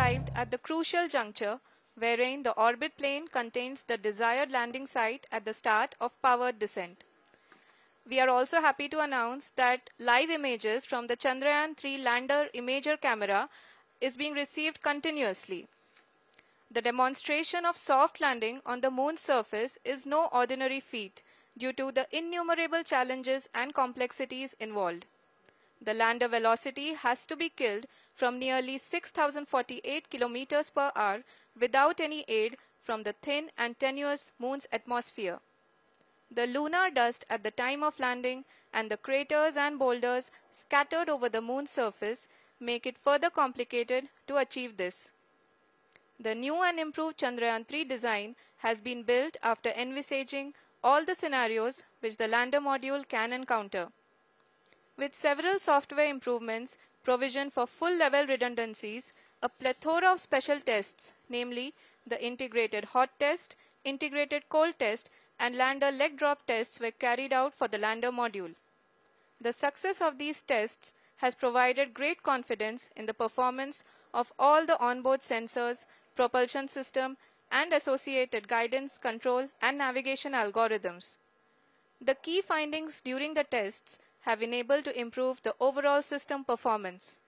arrived at the crucial juncture wherein the orbit plane contains the desired landing site at the start of powered descent. We are also happy to announce that live images from the Chandrayaan-3 lander imager camera is being received continuously. The demonstration of soft landing on the moon's surface is no ordinary feat due to the innumerable challenges and complexities involved. The lander velocity has to be killed from nearly 6,048 kilometers per hour without any aid from the thin and tenuous moon's atmosphere. The lunar dust at the time of landing and the craters and boulders scattered over the moon's surface make it further complicated to achieve this. The new and improved Chandrayaan-3 design has been built after envisaging all the scenarios which the lander module can encounter. With several software improvements, provision for full-level redundancies, a plethora of special tests, namely the integrated hot test, integrated cold test, and lander leg drop tests were carried out for the lander module. The success of these tests has provided great confidence in the performance of all the onboard sensors, propulsion system, and associated guidance, control, and navigation algorithms. The key findings during the tests have enabled to improve the overall system performance.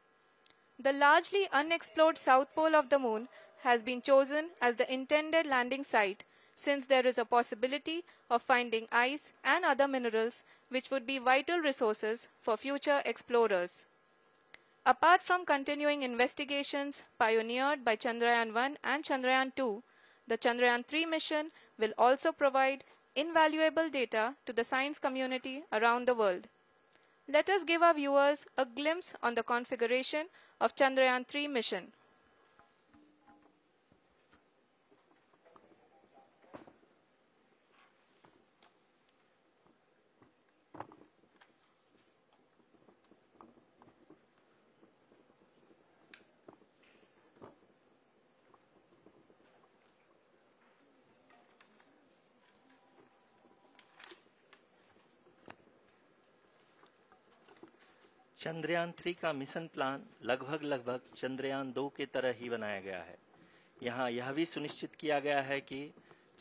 The largely unexplored south pole of the moon has been chosen as the intended landing site since there is a possibility of finding ice and other minerals which would be vital resources for future explorers. Apart from continuing investigations pioneered by Chandrayaan-1 and Chandrayaan-2, the Chandrayaan-3 mission will also provide invaluable data to the science community around the world. Let us give our viewers a glimpse on the configuration of Chandrayaan-3 mission. Chandrayaan-3 का mission plan लगभग चंद्रयान-2 के तरह ही बनाया गया है। यहाँ यह भी सुनिश्चित किया गया है कि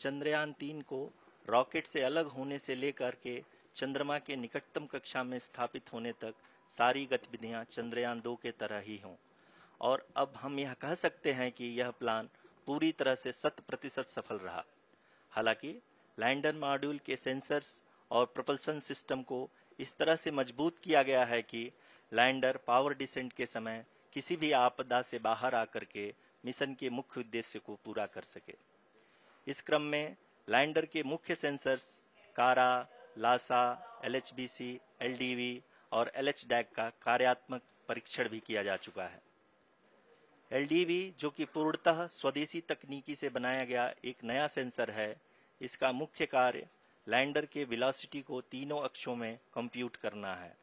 चंद्रयान-3 को रॉकेट से अलग होने से लेकर के चंद्रमा के निकटतम कक्षा में स्थापित होने तक सारी गतिविधियां चंद्रयान-2 के तरह ही हों। और अब हम यह कह सकते हैं कि यह प्लान पूरी तरह से 100% सफल रहा। हालांकि लैंडर मॉड्यूल के सेंसर्स और प्रोपल्शन सिस्टम को इस तरह से मजबूत किया गया है कि लैंडर पावर डिसेंट के समय किसी भी आपदा से बाहर आकर के मिशन के मुख्य उद्देश्य को पूरा कर सके। इस क्रम में लैंडर के मुख्य सेंसर्स कारा, लासा, LHBC, LDV और LHDAC का कार्यात्मक परीक्षण भी किया जा चुका है। LDV जो कि पूर्णतः स्वदेशी तकनीकी से बनाया गया एक नया सेंसर है, इसका मुख्य कार्य लैंडर के वेलोसिटी को तीनों अक्षों में कंप्यूट करना है।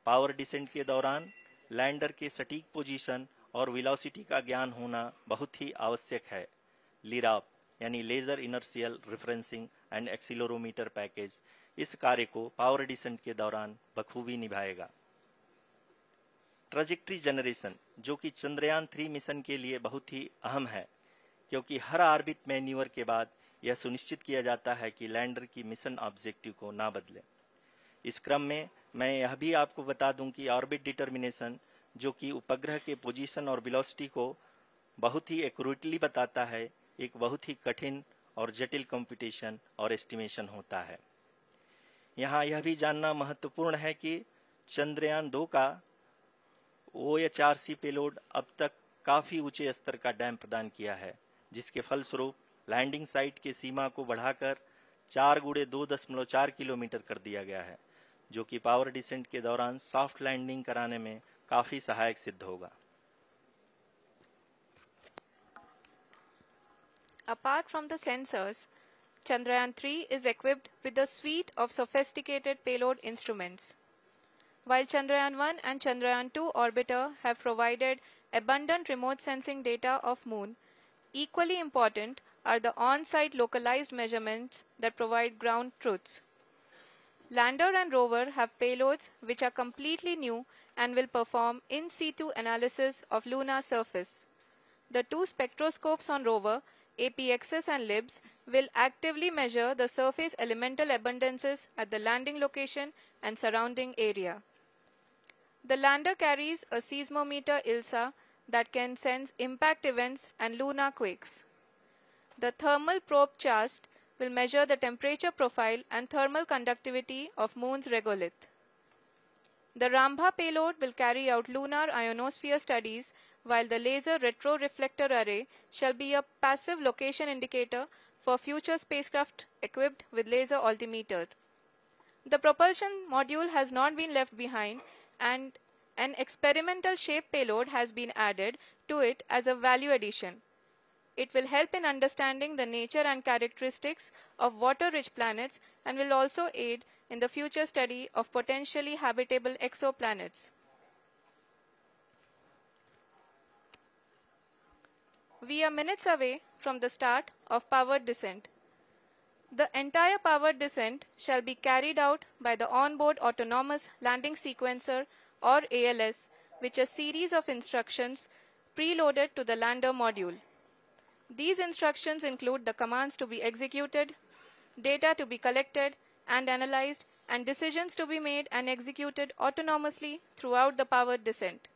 पावर डिसेंट के दौरान लैंडर के सटीक पोजीशन और वेलोसिटी का ज्ञान होना बहुत ही आवश्यक है। लिराप यानी laser inertial referencing and accelerometer package इस कार्य को पावर डिसेंट के दौरान बखूबी निभाएगा। ट्रैजेक्टरी जनरेशन जो कि चंद्रयान-3 मिशन के लिए बहुत ही अहम है, क्योंकि हर ऑर्बिट मैन्यूवर के बाद यह सुनिश्चित किया जाता है कि लैंडर की मिशन ऑब्जेक्टिव को ना बदले। इस क्रम में मैं यह भी आपको बता दूं कि ऑर्बिट डिटर्मिनेशन जो कि उपग्रह के पोजीशन और वेलोसिटी को बहुत ही एक्यूरेटली बताता है, एक बहुत ही कठिन और जटिल कंप्यूटेशन और एस्टिमेशन होता है। यहाँ यह भी जानना महत्वपूर्ण है कि चंद्रयान-2 का OHRC पेलोड अब तक काफी ऊंचे स्तर का डैम प्रदान किया है, जिसके फलस्वरूप लैंडिंग साइट की सीमा को बढ़ाकर 4 × 2.4 किलोमीटर कर दिया गया है, जो कि पावर डिसेंट के दौरान सॉफ्ट लैंडिंग कराने में काफी सहायक सिद्ध होगा। Apart from the sensors, Chandrayaan-3 is equipped with a suite of sophisticated payload instruments. While Chandrayaan-1 and Chandrayaan-2 orbiter have provided abundant remote sensing data of Moon, equally important are the on-site localized measurements that provide ground truths. Lander and rover have payloads which are completely new and will perform in situ analysis of lunar surface. The two spectroscopes on rover, APXS and LIBS, will actively measure the surface elemental abundances at the landing location and surrounding area. The lander carries a seismometer ILSA that can sense impact events and lunar quakes. The thermal probe CHAST will measure the temperature profile and thermal conductivity of Moon's regolith. The Rambha payload will carry out lunar ionosphere studies, while the laser retroreflector array shall be a passive location indicator for future spacecraft equipped with laser altimeter. The propulsion module has not been left behind, and an experimental shape payload has been added to it as a value addition. It will help in understanding the nature and characteristics of water-rich planets and will also aid in the future study of potentially habitable exoplanets. We are minutes away from the start of powered descent. The entire powered descent shall be carried out by the onboard autonomous landing sequencer, or ALS, which is a series of instructions preloaded to the lander module. These instructions include the commands to be executed, data to be collected and analyzed, and decisions to be made and executed autonomously throughout the powered descent.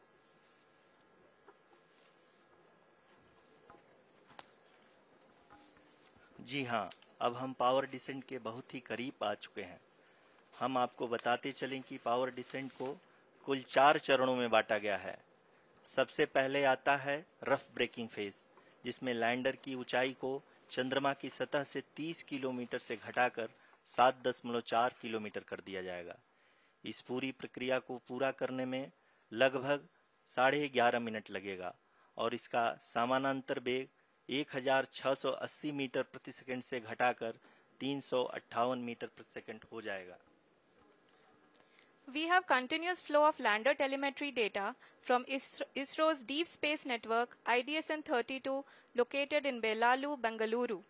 जी हाँ, अब हम power descent के बहुत ही करीब आ चुके हैं। हम आपको बताते चलें कि पावर डिसेंट को कुल 4 चरणों में बांटा गया है। सबसे पहले आता है रफ ब्रेकिंग फेज, जिसमें लैंडर की ऊंचाई को चंद्रमा की सतह से 30 किलोमीटर से घटाकर 7.4 किलोमीटर कर दिया जाएगा। इस पूरी प्रक्रिया को पूरा करने में लगभग 11.5 मिनट लगेगा और इसका समानांतर वेग 1680 मीटर प्रति सेकंड से घटाकर 358 मीटर प्रति सेकंड हो जाएगा। We have continuous flow of lander telemetry data from ISRO's Deep Space Network IDSN-32 located in Belalu, Bengaluru.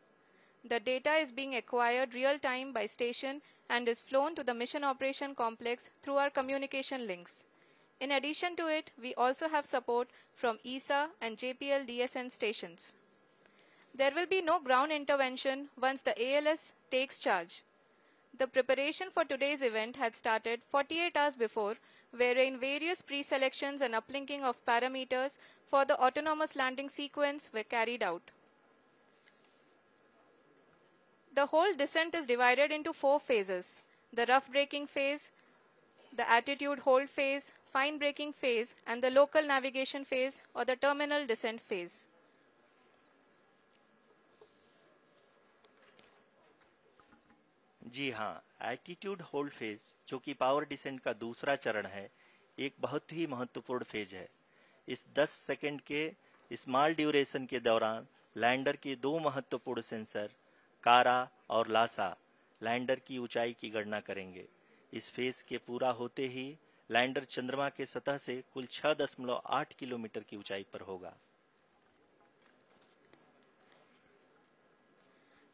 The data is being acquired real-time by station and is flown to the Mission Operation Complex through our communication links. In addition to it, we also have support from ESA and JPL DSN stations. There will be no ground intervention once the ALS takes charge. The preparation for today's event had started 48 hours before, wherein various pre-selections and uplinking of parameters for the autonomous landing sequence were carried out. The whole descent is divided into 4 phases: the rough braking phase, the attitude hold phase, fine braking phase, and the local navigation phase or the terminal descent phase. जी हाँ, attitude hold phase, जो कि power descent का दूसरा चरण है, एक बहुत ही महत्वपूर्ण फेज है। इस 10 सेकंड के स्मॉल ड्यूरेशन के दौरान लैंडर के 2 महत्वपूर्ण सेंसर कारा और लासा लैंडर की ऊंचाई की गणना करेंगे। इस फेज के पूरा होते ही लैंडर चंद्रमा के सतह से कुल 6.8 किलोमीटर की ऊंचाई पर होगा।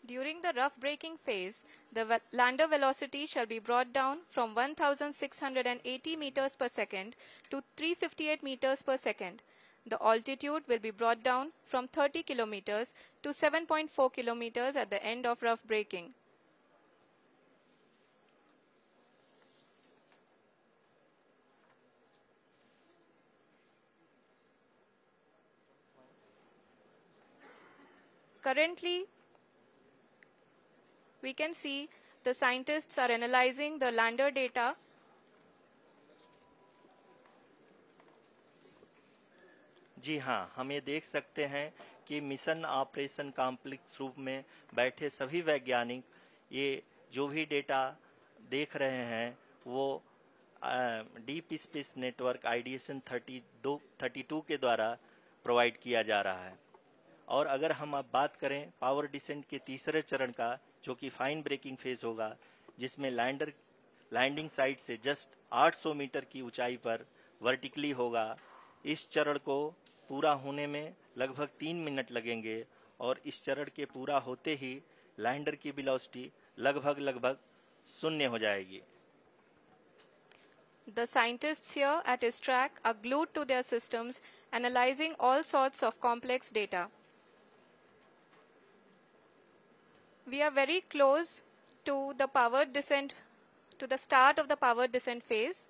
During the rough braking phase, the lander velocity shall be brought down from 1680 meters per second to 358 meters per second. The altitude will be brought down from 30 kilometers to 7.4 kilometers at the end of rough braking. Currently, we can see the scientists are analyzing the lander data. जी हाँ, हम ये देख सकते हैं कि mission operation complex रूप में बैठे सभी वैज्ञानिक ये जो भी डेटा देख रहे हैं वो डीप स्पेस नेटवर्क IDSN 32 के द्वारा प्रोवाइड किया जा रहा है। और अगर हम अब बात करें पावर डिसेंट के तीसरे चरण का, जो कि फाइन ब्रेकिंग फेज होगा, जिसमें लैंडर लैंडिंग साइट से जस्ट 800 मीटर की ऊंचाई पर वर्टिकली होगा। इस चरण को पूरा होने में लगभग 3 मिनट लगेंगे और इस चरण के पूरा होते ही लैंडर की वेलोसिटी लगभग 0 हो जाएगी। The scientists here at ISTRAC are glued to their systems, analyzing all sorts of complex data. We are very close to the powered descent, to the start of the powered descent phase.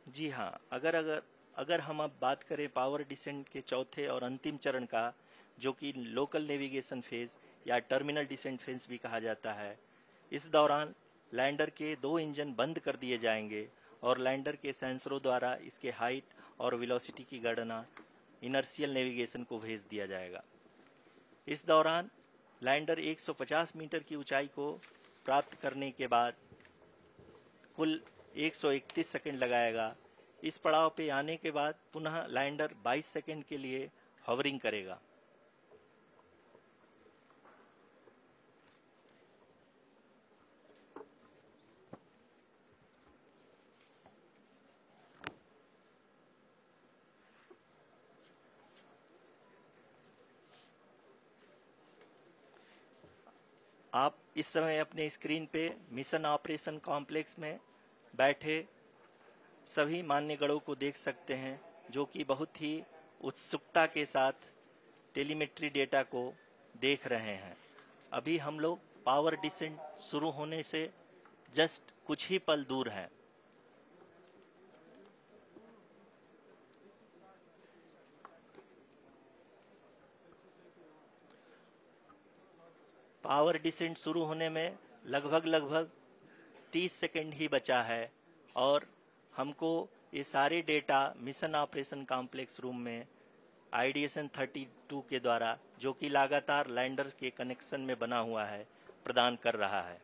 जी हाँ, अगर हम अब बात करें power descent के चौथे और अंतिम चरण का, जो कि लोकल नेविगेशन फेज या टर्मिनल डिसेंट फेज भी कहा जाता है, इस दौरान लैंडर के 2 इंजन बंद कर दिए जाएंगे और लैंडर के सेंसरों द्वारा इसके हाइट और वेलोसिटी की गणना इनर्शियल नेविगेशन को भेज दिया जाएगा। इस दौरान लैंडर 150 मीटर की ऊंचाई को प्राप्त करने के बाद कुल 131 सेकंड लगाएगा। इस पड़ाव पे आने के बाद पुनः लैंडर 22 सेकंड के लिए हॉवरिंग करेगा। आप इस समय अपने स्क्रीन पे मिशन ऑपरेशन कॉम्प्लेक्स में बैठे सभी मान्यगणों को देख सकते हैं, जो कि बहुत ही उत्सुकता के साथ टेलीमेट्री डेटा को देख रहे हैं। अभी हम लोग पावर डिसेंट शुरू होने से जस्ट कुछ ही पल दूर हैं। पावर डिसेंट शुरू होने में लगभग 30 सेकंड ही बचा है और हमको ये सारे data mission operation complex room में आईडीएसएन 32 के द्वारा, जो कि लगातार लैंडर के कनेक्शन में बना हुआ है, प्रदान कर रहा है।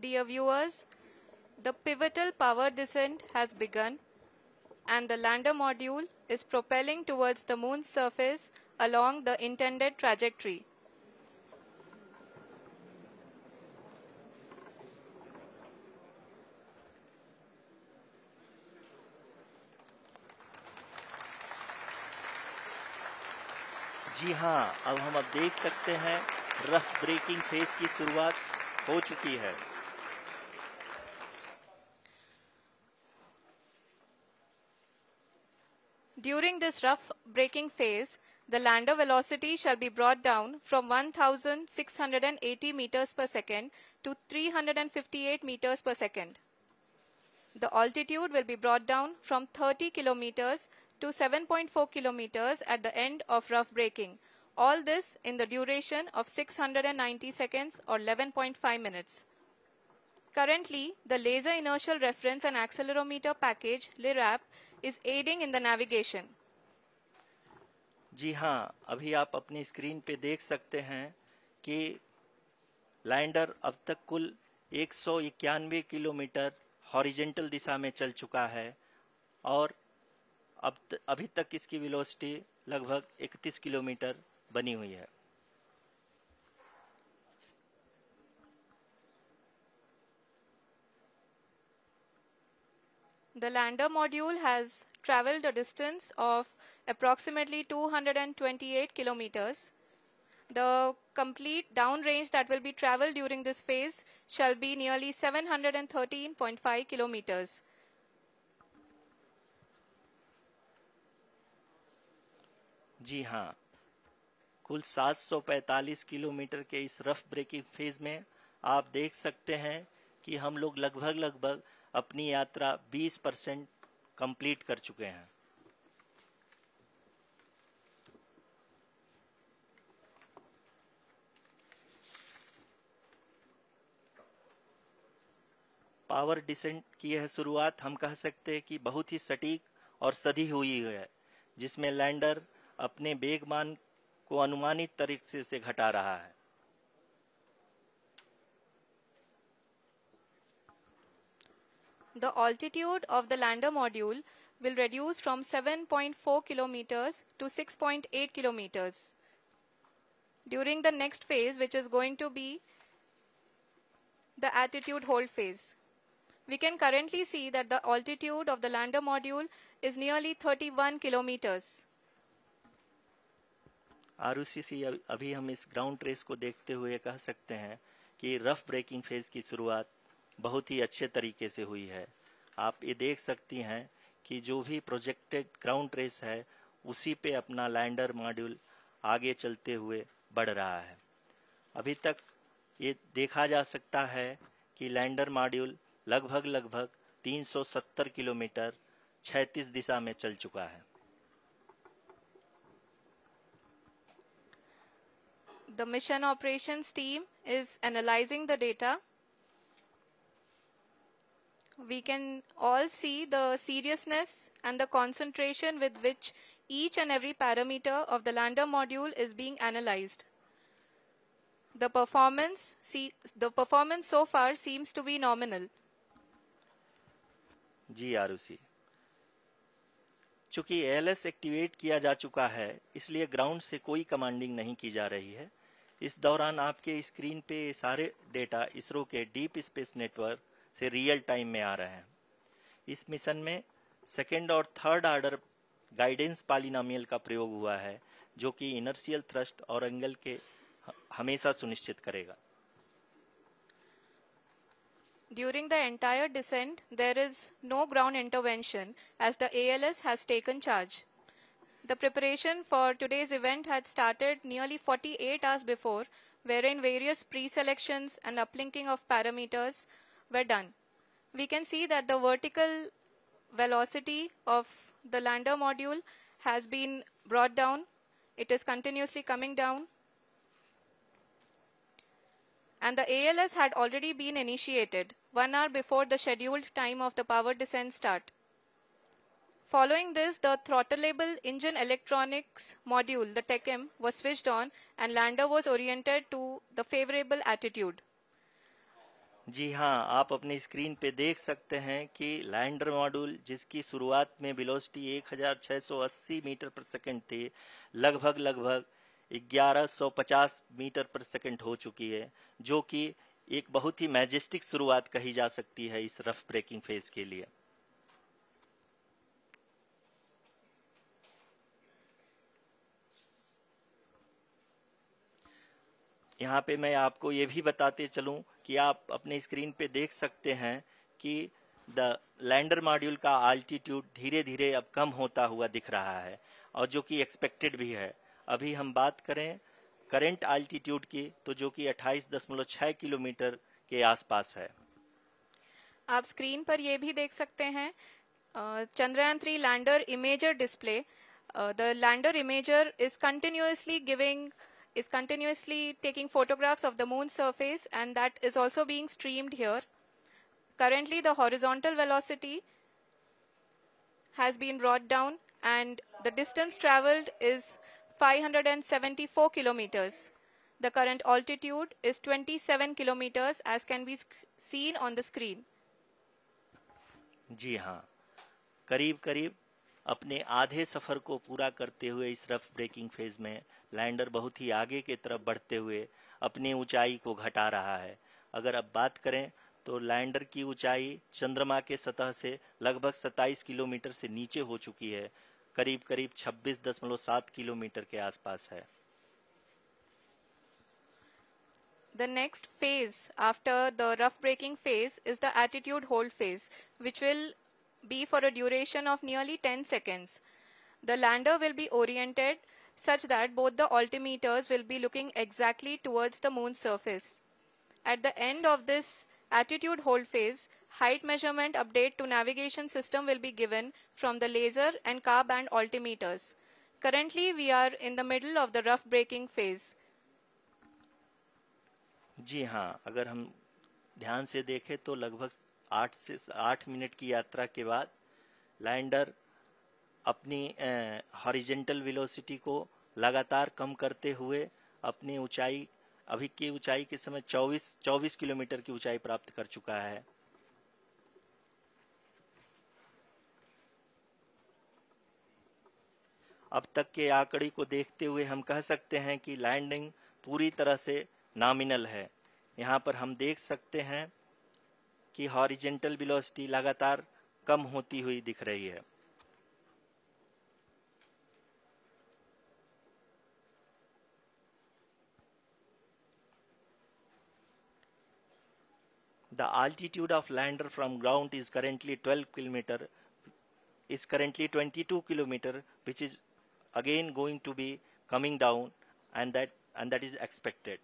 Dear viewers, the pivotal power descent has begun and the lander module is propelling towards the moon's surface along the intended trajectory. जी हाँ, अब हम देख सकते हैं रफ ब्रेकिंग फेज की शुरुआत हो चुकी है। During this rough braking phase, the lander velocity shall be brought down from 1680 meters per second to 358 meters per second. The altitude will be brought down from 30 kilometers to 7.4 kilometers at the end of rough braking. All this in the duration of 690 seconds or 11.5 minutes. Currently, the Laser Inertial Reference and Accelerometer package, LIRAP, is aiding in the navigation. जी हाँ, अभी आप अपनी screen पे देख सकते हैं कि lander अब तक कुल 191 किलोमीटर हॉरिजेंटल दिशा में चल चुका है और अभी तक इसकी वेलोसिटी लगभग 31 किलोमीटर बनी हुई है। The lander module has traveled a distance of approximately 228 kilometers. The complete downrange that will be traveled during this phase shall be nearly 713.5 kilometers. जी हाँ, कुल 745 किलोमीटर के इस रफ ब्रेकिंग फेज में आप देख सकते हैं कि हम लोग लगभग अपनी यात्रा 20% कंप्लीट कर चुके हैं। पावर डिसेंट की यह शुरुआत हम कह सकते हैं कि बहुत ही सटीक और सधी हुई है, जिसमें लैंडर अपने वेगमान को अनुमानित तरीके से घटा रहा है। The altitude of the lander module will reduce from 7.4 kilometers to 6.8 kilometers. During the next phase, which is going to be the attitude hold phase, we can currently see that the altitude of the lander module is nearly 31 kilometers. Arushi, अभी हम इस ground trace को देखते हुए कह सकते हैं कि रफ ब्रेकिंग फेज की शुरुआत बहुत ही अच्छे तरीके से हुई है। आप ये देख सकती हैं कि जो भी प्रोजेक्टेड ग्राउंड ट्रेस है उसी पे अपना लैंडर मॉड्यूल आगे चलते हुए बढ़ रहा है। अभी तक ये देखा जा सकता है कि लैंडर मॉड्यूल लगभग 370 किलोमीटर क्षैतिज दिशा में चल चुका है। The mission operations team is analyzing the data. We can all see the seriousness and the concentration with which each and every parameter of the lander module is being analyzed. The performance so far seems to be nominal. जी आरुषि, चूंकि ALS activate किया जा चुका है इसलिए ground से कोई commanding नहीं की जा रही है। इस दौरान आपके स्क्रीन पे सारे डेटा इसरो के डीप स्पेस नेटवर्क से रियल टाइम में आ रहे हैं। इस मिशन में सेकेंड और थर्ड ऑर्डर गाइडेंस पॉलिनोमियल का प्रयोग हुआ है जो कि इनर्शियल थ्रस्ट और एंगल के हमेशा सुनिश्चित करेगा। During the entire descent, there is no ground intervention as the ALS has taken charge. The preparation for today's event had started nearly 48 hours before, wherein various pre-selections and uplinking of parameters were done. We can see that the vertical velocity of the lander module has been brought down. It is continuously coming down. And the ALS had already been initiated 1 hour before the scheduled time of the power descent start. Following this, the throttleable engine electronics module, the TECM, was switched on and lander was oriented to the favorable attitude. जी हाँ, आप अपनी screen पे देख सकते हैं कि lander module जिसकी शुरुआत में वेलोसिटी 1680 मीटर पर सेकंड थी, लगभग 1150 मीटर पर सेकंड हो चुकी है, जो कि एक बहुत ही मैजेस्टिक शुरुआत कही जा सकती है इस रफ ब्रेकिंग फेज के लिए। यहाँ पे मैं आपको ये भी बताते चलूं कि आप अपने स्क्रीन पे देख सकते हैं कि द लैंडर मॉड्यूल का अल्टीट्यूड धीरे धीरे अब कम होता हुआ दिख रहा है और जो कि एक्सपेक्टेड भी है। अभी हम बात करें करंट अल्टीट्यूड की तो जो कि 28.6 किलोमीटर के आसपास है। आप स्क्रीन पर ये भी देख सकते हैं Chandrayaan 3 lander imager display. The lander imager is continuously taking photographs of the moon's surface, and that is also being streamed here. Currently, the horizontal velocity has been brought down and the distance traveled is 574 kilometers. The current altitude is 27 kilometers as can be seen on the screen. जी हाँ, करीब करीब अपने आधे सफर को पूरा करते हुए इस रफ ब्रेकिंग फेज में लैंडर बहुत ही आगे की तरफ बढ़ते हुए अपनी ऊंचाई को घटा रहा है। अगर अब बात करें तो लैंडर की ऊंचाई चंद्रमा के सतह से लगभग 27 किलोमीटर से नीचे हो चुकी है, करीब करीब 26.7 किलोमीटर के आसपास है। The next phase after the rough braking phase is the attitude hold phase, which will be for a duration of nearly 10 seconds. The lander will be oriented such that both the altimeters will be looking exactly towards the moon's surface. At the end of this attitude hold phase, height measurement update to navigation system will be given from the laser and car band altimeters. Currently, we are in the middle of the rough braking phase. जी हाँ, अगर हम ध्यान से देखें तो लगभग 8 minute की यात्रा के बाद लैंडर अपनी हॉरिजेंटल वेलोसिटी को लगातार कम करते हुए अपनी ऊंचाई अभी की ऊंचाई के समय 24 किलोमीटर की ऊंचाई प्राप्त कर चुका है। अब तक के आंकड़े को देखते हुए हम कह सकते हैं कि लैंडिंग पूरी तरह से नॉमिनल है। यहाँ पर हम देख सकते हैं कि हॉरिजेंटल वेलोसिटी लगातार कम होती हुई दिख रही है। The altitude of lander from ground is currently 22 kilometer, which is again going to be coming down, and that is expected.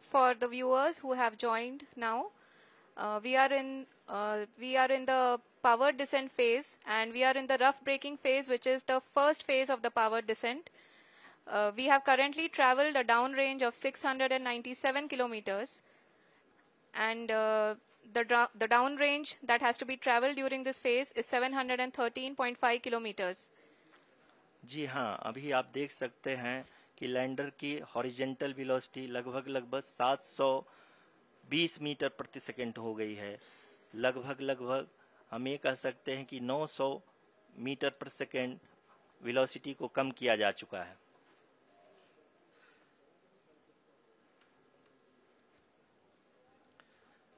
For the viewers who have joined now, we are in the power descent phase, and we are in the rough braking phase, which is the first phase of the power descent. We have currently traveled a downrange of 697 kilometers, and the downrange that has to be traveled during this phase is 713.5 kilometers. जी हाँ, अभी आप देख सकते हैं कि lander की horizontal velocity लगभग 720 metre प्रति सेकंड हो गई है। लगभग हम ये कह सकते हैं कि 900 मीटर प्रति सेकंड वेलोसिटी को कम किया जा चुका है।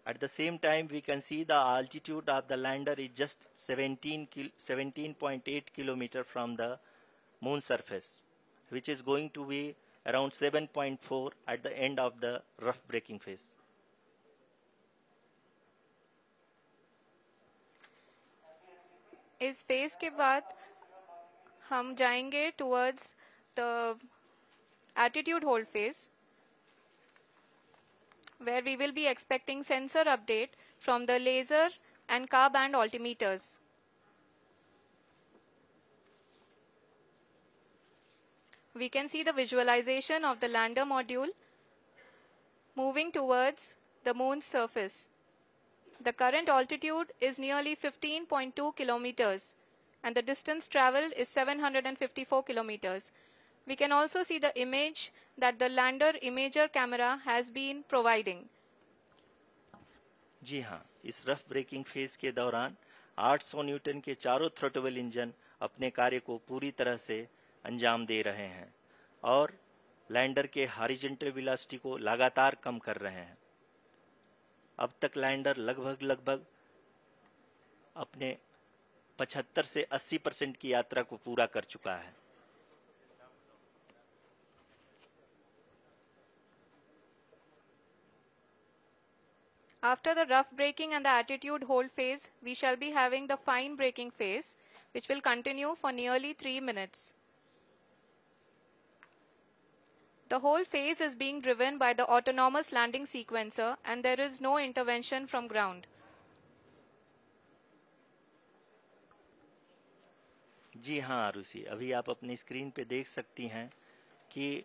At the same time, we can see the altitude of the lander is just 17.8 kilometer from the moon surface, which is going to be around 7.4 at the end of the rough braking phase. इस phase के बाद हम जाएंगे towards the attitude hold phase, where we will be expecting sensor update from the laser and car band altimeters. We can see the visualization of the lander module moving towards the moon's surface. The current altitude is nearly 15.2 kilometers, and the distance traveled is 754 kilometers. We can also see the image that the lander imager camera has been providing. जी हाँ, इस rough breaking phase के दौरान 800 Newton के चारों throttle engine अपने कार्य को पूरी तरह से अंजाम दे रहे हैं और लैंडर के हॉरिजॉन्टल वेलोसिटी को लगातार कम कर रहे हैं। अब तक लैंडर लगभग अपने 75 से 80% की यात्रा को पूरा कर चुका है। After the rough braking and the attitude hold phase, we shall be having the fine braking phase, which will continue for nearly 3 minutes. The whole phase is being driven by the autonomous landing sequencer, and there is no intervention from ground. जी हाँ आरुषि, अभी आप अपनी screen पे देख सकती हैं कि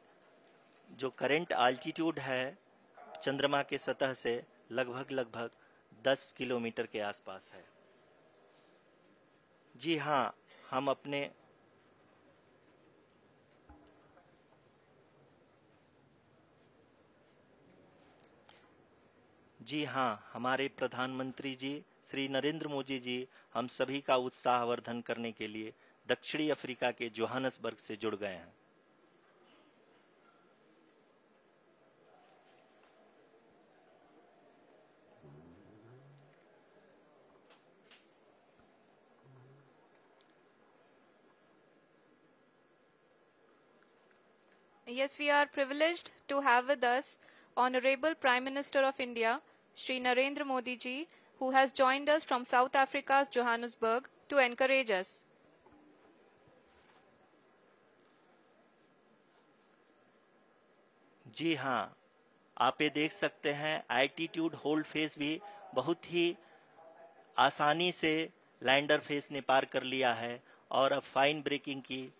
जो करंट आल्टीट्यूड है चंद्रमा के सतह से लगभग 10 किलोमीटर के आसपास है। जी हाँ, हमारे प्रधानमंत्री जी श्री नरेंद्र मोदी जी हम सभी का उत्साहवर्धन करने के लिए दक्षिणी अफ्रीका के जोहानसबर्ग से जुड़ गए हैं। Yes, we are privileged to have with us Honorable Prime Minister of India, Shri Narendra Modi ji, who has joined us from South Africa's Johannesburg to encourage us. जी हाँ, आप ये देख सकते हैं एल्टीट्यूड होल्ड फेस भी बहुत ही आसानी से लैंडर फेस ने पार कर लिया है और अब फाइन ब्रेकिंग की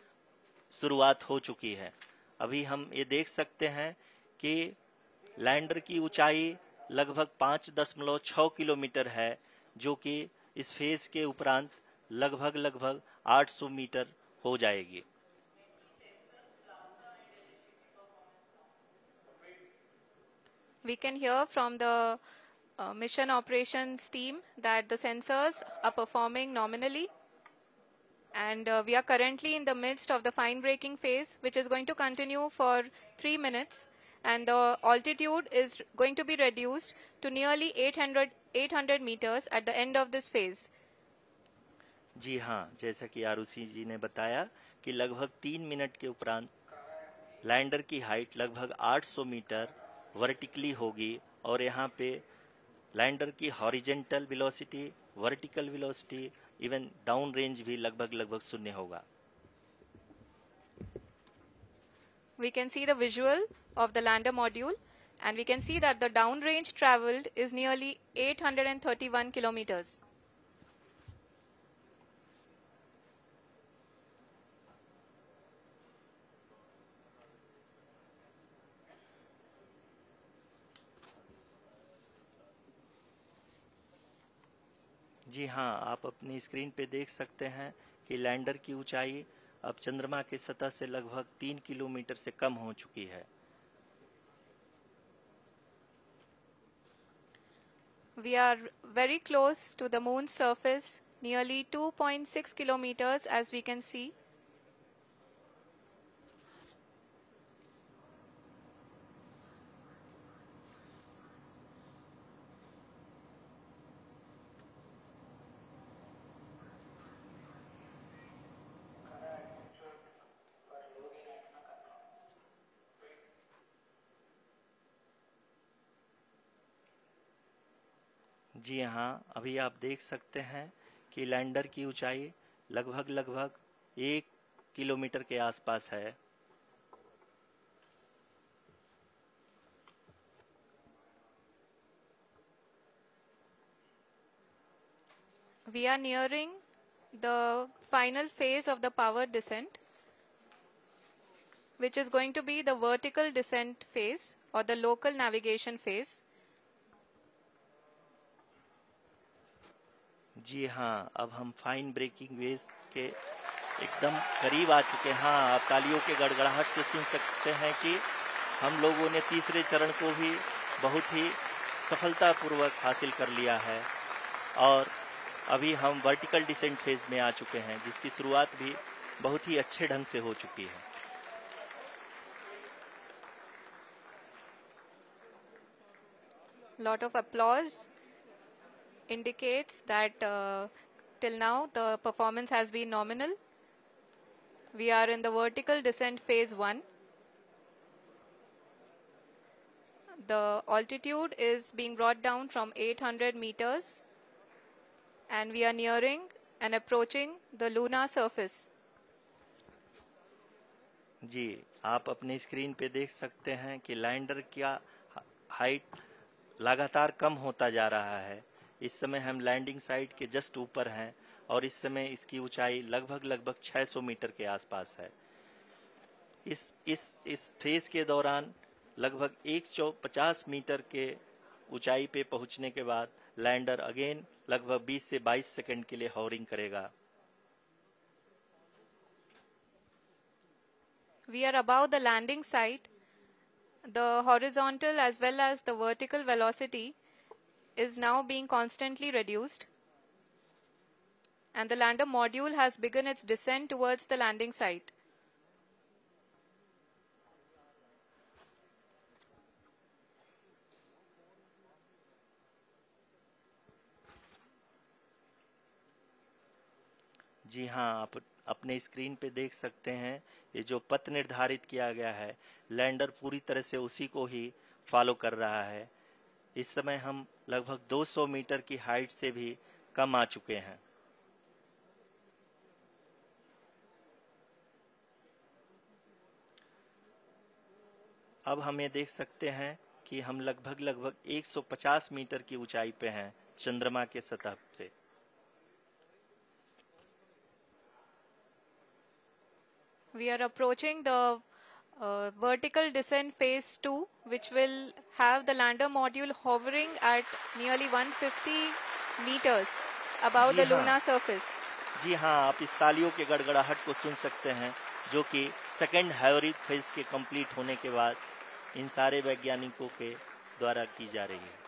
शुरुआत हो चुकी है। अभी हम ये देख सकते हैं कि लैंडर की ऊंचाई लगभग 5.6 किलोमीटर है, जो कि इस फेज के उपरांत लगभग 800 मीटर हो जाएगी। We can hear from the mission operations team that the sensors are performing nominally, and we are currently in the midst of the fine braking phase, which is going to continue for 3 minutes, and the altitude is going to be reduced to nearly 800 meters at the end of this phase. जी हाँ, जैसा कि आरुषि जी ने बताया कि लगभग 3 minute के उपरांत lander की हाइट लगभग 800 मीटर वर्टिकली होगी और यहाँ पे लैंडर की horizontal velocity, vertical velocity, even down range भी लगभग शून्य होगा। We can see the visual of the lander module, and we can see that the downrange traveled is nearly 831 kilometers. जी हाँ, आप अपनी स्क्रीन पे देख सकते हैं कि लैंडर की ऊंचाई अब चंद्रमा की सतह से लगभग 3 किलोमीटर से कम हो चुकी है। We are very close to the moon's surface, nearly 2.6 kilometers as we can see. जी हाँ, अभी आप देख सकते हैं कि लैंडर की ऊंचाई लगभग 1 किलोमीटर के आसपास है। We are nearing the final phase of the power descent, which is going to be the vertical descent phase or the local navigation phase. जी हाँ, अब हम फाइन ब्रेकिंग वेव्स के एकदम करीब आ चुके हैं। हाँ, आप तालियों के गड़गड़ाहट से सुन सकते हैं कि हम लोगों ने तीसरे चरण को भी बहुत ही सफलतापूर्वक हासिल कर लिया है और अभी हम वर्टिकल डिसेंट फेज में आ चुके हैं, जिसकी शुरुआत भी बहुत ही अच्छे ढंग से हो चुकी है। Lot of applause indicates that till now the performance has been nominal. We are in the vertical descent phase 1. The altitude is being brought down from 800 meters and we are nearing and approaching the lunar surface. जी, आप अपने screen पे देख सकते हैं कि lander का height लगातार कम होता जा रहा है। इस समय हम लैंडिंग साइट के जस्ट ऊपर हैं और इस समय इसकी ऊंचाई लगभग 600 मीटर के आसपास है। इस फेज के दौरान लगभग 150 मीटर के ऊंचाई पे पहुंचने के बाद लैंडर अगेन लगभग 20 से 22 सेकंड के लिए हॉवरिंग करेगा। We are above the landing site. The horizontal as well as the vertical velocity is now being constantly reduced. And the lander module has begun its descent towards the landing site. जी हाँ, आप अपने screen पे देख सकते हैं ये जो पथ निर्धारित किया गया है, लैंडर पूरी तरह से उसी को ही फॉलो कर रहा है। इस समय हम लगभग 200 मीटर की हाइट से भी कम आ चुके हैं। अब हम ये देख सकते हैं कि हम लगभग 150 मीटर की ऊंचाई पे हैं चंद्रमा के सतह से। We are approaching the vertical descent phase 2, which will have the lander module hovering at nearly 150 meters above the lunar surface. जी हाँ, आप इस तालियों के गड़गड़ाहट को सुन सकते हैं, जो कि सेकेंड हाइवरिक फेज के कंप्लीट होने के बाद इन सारे वैज्ञानिकों के द्वारा की जा रही है।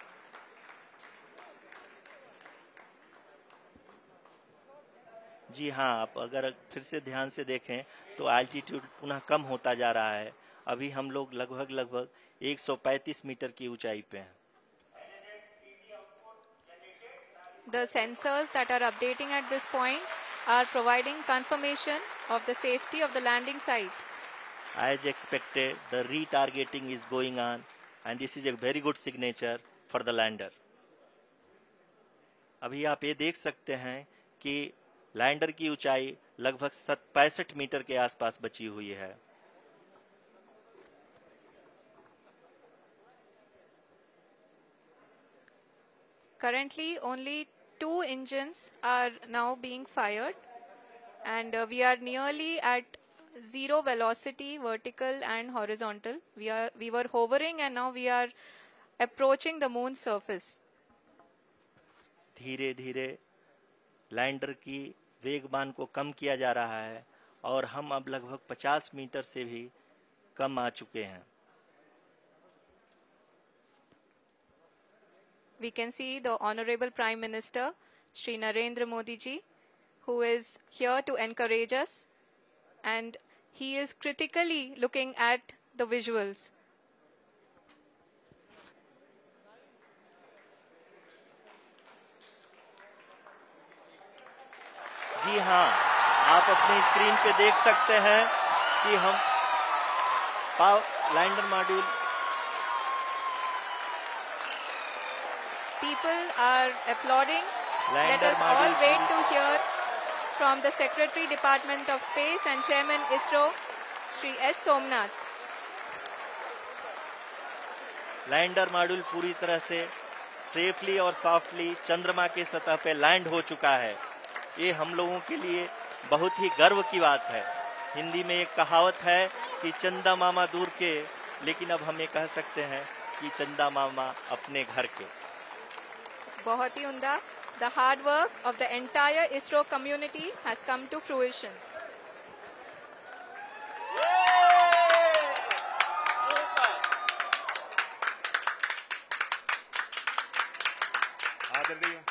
जी हाँ, आप अगर फिर से ध्यान से देखें तो एल्टीट्यूड पुनः कम होता जा रहा है। अभी हम लोग लगभग 135 मीटर की ऊंचाई पे हैं। The sensors that are updating at this point are providing confirmation of the safety of the landing site. As expected, the retargeting is going on. and this is a very good signature for the lander. अभी आप ये देख सकते हैं कि lander की ऊंचाई लगभग 65 मीटर के आसपास बची हुई है. Currently, only 2 engines are now being fired, and we are nearly at zero velocity, vertical and horizontal. We were hovering, and now we are approaching the moon's surface. धीरे धीरे लैंडर की वेगमान को कम किया जा रहा है और हम अब लगभग 50 मीटर से भी कम आ चुके हैं. We can see the Honorable Prime Minister, Shri Narendra Modi ji, who is here to encourage us, and he is critically looking at the visuals. जी हाँ, आप अपनी स्क्रीन पे देख सकते हैं कि हम lander module. People are applauding. Let Lander us all module wait to hear from the Secretary Department of Space and Chairman ISRO, Shri S. Somnath. Lander module पूरी तरह से सेफली और सॉफ्टली चंद्रमा के सतह पे लैंड हो चुका है. ये हम लोगों के लिए बहुत ही गर्व की बात है. हिंदी में एक कहावत है कि चंदा मामा दूर के, लेकिन अब हम ये कह सकते हैं कि चंदा मामा अपने घर के. बहुत ही उम्दा. The hard work of the entire ISRO community has come to fruition. आदरणीय